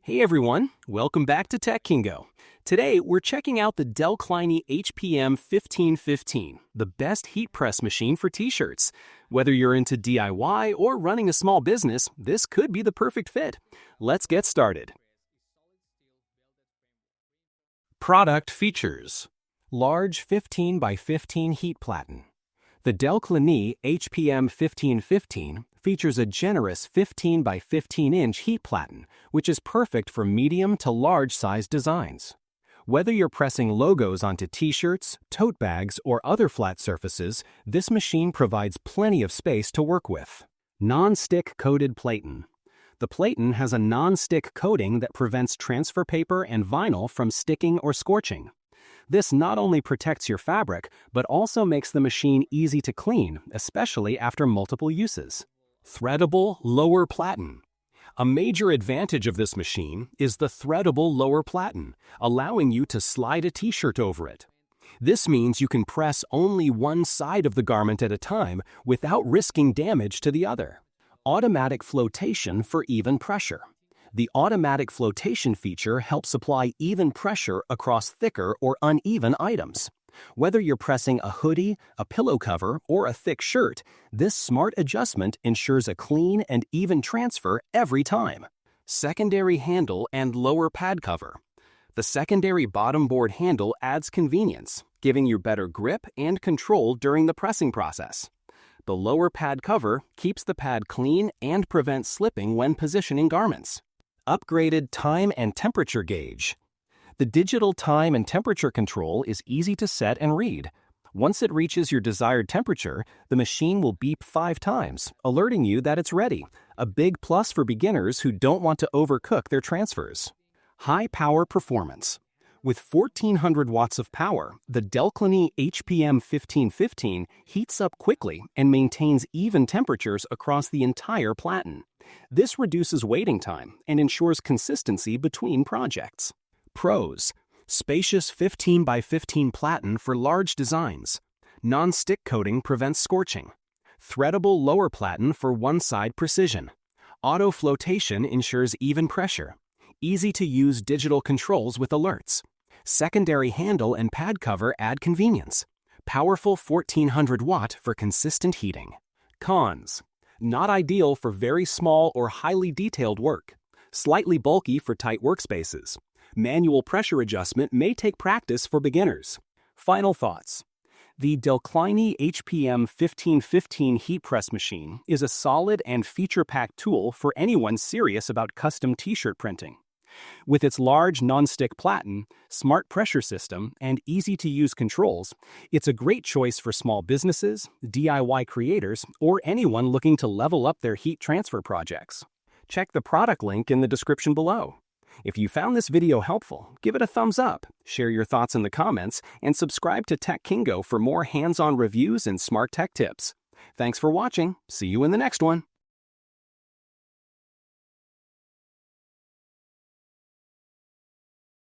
Hey everyone, welcome back to Tech Kingo. Today we're checking out the Dell Kleine HPM 1515, the best heat press machine for t-shirts. Whether you're into DIY or running a small business, this could be the perfect fit. Let's get started. Product features: large 15 by 15 heat platen. The Dell Kleine HPM 1515 features a generous 15 by 15 inch heat platen, which is perfect for medium to large size designs. Whether you're pressing logos onto t-shirts, tote bags, or other flat surfaces, this machine provides plenty of space to work with. Non-stick coated platen. The platen has a non-stick coating that prevents transfer paper and vinyl from sticking or scorching. This not only protects your fabric, but also makes the machine easy to clean, especially after multiple uses. Threadable lower platen. A major advantage of this machine is the threadable lower platen, allowing you to slide a t-shirt over it. This means you can press only one side of the garment at a time without risking damage to the other. Automatic flotation for even pressure. The automatic flotation feature helps apply even pressure across thicker or uneven items. Whether you're pressing a hoodie, a pillow cover, or a thick shirt, this smart adjustment ensures a clean and even transfer every time. Secondary handle and lower pad cover. The secondary bottom board handle adds convenience, giving you better grip and control during the pressing process. The lower pad cover keeps the pad clean and prevents slipping when positioning garments. Upgraded time and temperature gauge. The digital time and temperature control is easy to set and read. Once it reaches your desired temperature, the machine will beep 5 times, alerting you that it's ready, a big plus for beginners who don't want to overcook their transfers. High power performance. With 1400 watts of power, the Dell Kleine HPM 1515 heats up quickly and maintains even temperatures across the entire platen. This reduces waiting time and ensures consistency between projects. Pros: spacious 15 by 15 platen for large designs. Non-stick coating prevents scorching. Threadable lower platen for one-side precision. Auto flotation ensures even pressure. Easy-to-use digital controls with alerts. Secondary handle and pad cover add convenience. Powerful 1400 watt for consistent heating. Cons: not ideal for very small or highly detailed work. Slightly bulky for tight workspaces. Manual pressure adjustment may take practice for beginners. Final thoughts. The Dell Kleine HPM 1515 heat press machine is a solid and feature-packed tool for anyone serious about custom t-shirt printing. With its large non-stick platen, smart pressure system, and easy-to-use controls, it's a great choice for small businesses, DIY creators, or anyone looking to level up their heat transfer projects. Check the product link in the description below. If you found this video helpful, give it a thumbs up, share your thoughts in the comments, and subscribe to Tech Kingo for more hands-on reviews and smart tech tips. Thanks for watching. See you in the next one.